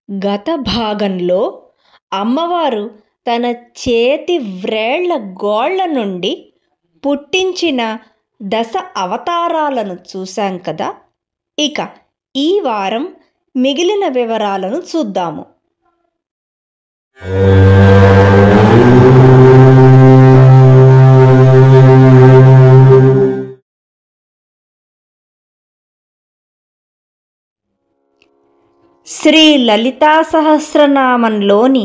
గత భాగంలో అమ్మవారు తన చేతి వ్రేళ్ల గోళ్ల నుండి పుట్టించిన దశ అవతారాలను చూశాం కదా. ఇక ఈ వారం మిగిలిన వివరాలను చూద్దాము. శ్రీ లలితా సహస్రనామంలోని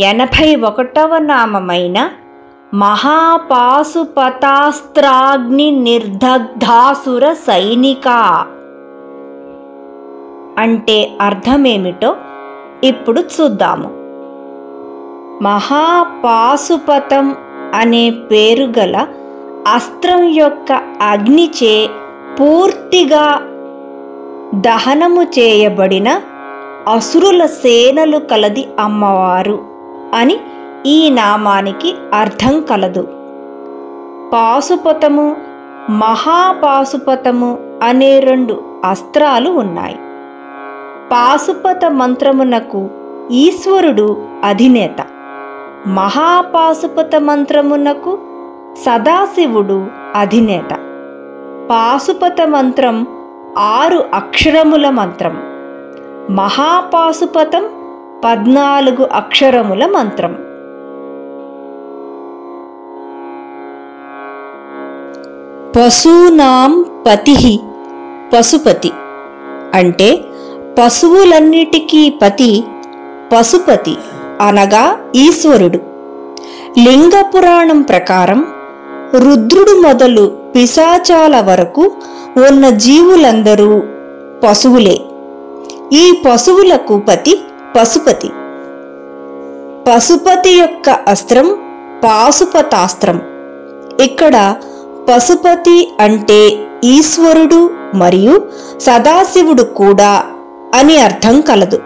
81వ నామమైన మహాపాశుపతాస్త్రాగ్ని నిర్దగ్ధాసుర సైనిక అంటే అర్థమేమిటో ఇప్పుడు చూద్దాము. మహాపాశుపతం అనే పేరు గల అస్త్రం యొక్క అగ్నిచే పూర్తిగా దహనము చేయబడిన అసురుల సేనలు కలది అమ్మవారు అని ఈ నామానికి అర్థం కలదు. పాశుపతము, మహాపాశుపతము అనే 2 అస్త్రాలు ఉన్నాయి. పాశుపత మంత్రమునకు ఈశ్వరుడు అధినేత, మహాపాశుపత మంత్రమునకు సదాశివుడు అధినేత. పాశుపత మంత్రం 6 అక్షరముల మంత్రం, మహాపాశుపతం 14 అక్షరముల మంత్రం. పశూనాం పతిః పశుపతి అంటే పశువులన్నిటికీ పతి పశుపతి అనగా ఈశ్వరుడు. లింగ పురాణం ప్రకారం రుద్రుడు మొదలు పిశాచాల వరకు ఉన్న జీవులందరూ పశువులే. ఈ పశువులకు పతి పశుపతి. పశుపతి యొక్క అస్త్రం పాశుపతాస్త్రం. ఇక్కడ పశుపతి అంటే ఈశ్వరుడు మరియు సదాశివుడు కూడా అని అర్థం కలదు.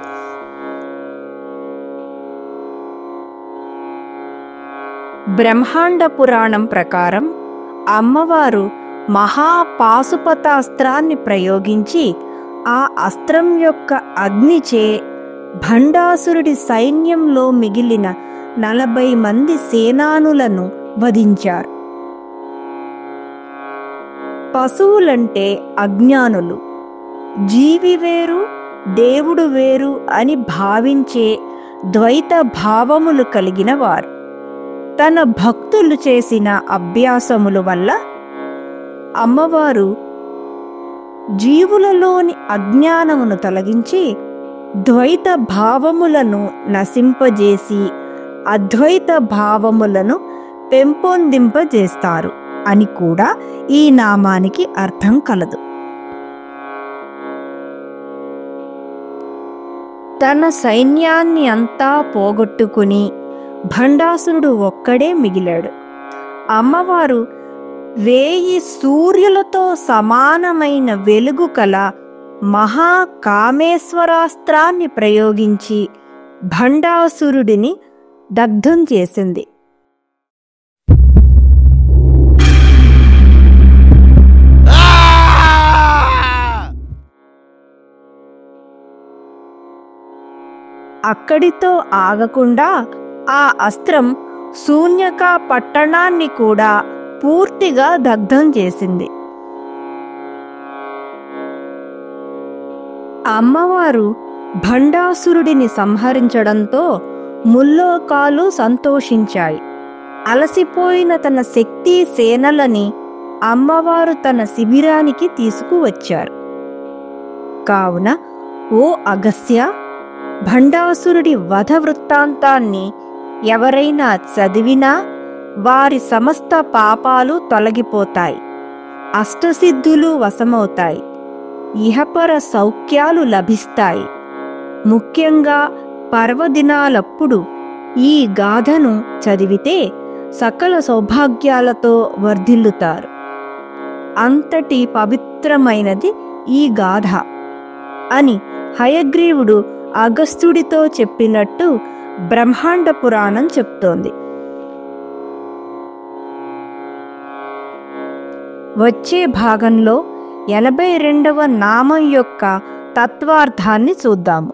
బ్రహ్మాండ పురాణం ప్రకారం అమ్మవారు మహాపాశుపతాస్త్రాన్ని ప్రయోగించి ఆ అస్త్రం యొక్క అగ్నిచే భండాసురుడి సైన్యంలో మిగిలిన 40 మంది సేనానులను వధించారు. పశువులంటే అజ్ఞానులు, జీవి వేరు దేవుడు వేరు అని భావించే ద్వైత భావములు కలిగిన వారు. తన భక్తులు చేసిన అభ్యాసముల వల్ల అమ్మవారు జీవులలోని అజ్ఞానమును తొలగించి ద్వైత భావములను నశింపజేసి అద్వైత భావములను పెంపొందింపజేస్తారు అని కూడా ఈ నామానికి అర్థం కలదు. తన సైన్యాన్ని అంతా పోగొట్టుకుని భండాసురుడు ఒక్కడే మిగిలాడు. అమ్మవారు 1000 సూర్యులతో సమానమైన వెలుగు కల మహాకామేశ్వరాస్త్రాన్ని ప్రయోగించి భండాసురుడిని దగ్ధం చేసింది. అక్కడితో ఆగకుండా ఆ అస్త్రం శూన్యక పట్టణాన్ని కూడా పూర్తిగా దగ్ధం చేసింది. అమ్మవారు భండాసురుడిని సంహరించడంతో ముల్లోకాలు సంతోషించాయి. అలసిపోయిన తన శక్తి సేనలని అమ్మవారు తన శిబిరానికి తీసుకువచ్చారు. కావున ఓ అగస్త్య, భండాసురుడి వధ వృత్తాంతాన్ని ఎవరైనా చదివినా వారి సమస్త పాపాలు తొలగిపోతాయి, అష్టసిద్ధులు వశమవుతాయి, ఇహపర సౌఖ్యాలు లభిస్తాయి. ముఖ్యంగా పర్వదినాలప్పుడు ఈ గాథను చదివితే సకల సౌభాగ్యాలతో వర్ధిల్లుతారు. అంతటి పవిత్రమైనది ఈ గాథ అని హయగ్రీవుడు అగస్త్యుడితో చెప్పినట్టు బ్రహ్మాండ పురాణం చెప్తోంది. వచ్చే భాగంలో 82వ నామం యొక్క తత్వార్థాన్ని చూద్దాము.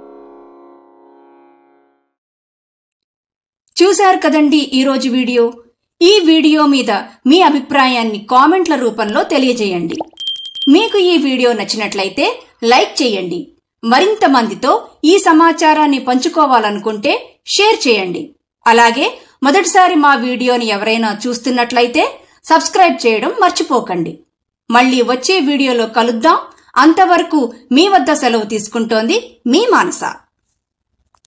చూశారు కదండి ఈరోజు వీడియో. ఈ వీడియో మీద మీ అభిప్రాయాన్ని కామెంట్ల రూపంలో తెలియజేయండి. మీకు ఈ వీడియో నచ్చినట్లయితే లైక్ చేయండి. మరింత మందితో ఈ సమాచారాన్ని పంచుకోవాలనుకుంటే షేర్ చేయండి. అలాగే మొదటిసారి మా వీడియోని ఎవరైనా చూస్తున్నట్లయితే సబ్స్క్రైబ్ చేయడం మర్చిపోకండి. మళ్ళీ వచ్చే వీడియోలో కలుద్దాం. అంతవరకు మీ వద్ద సెలవు తీసుకుంటోంది మీ మానస.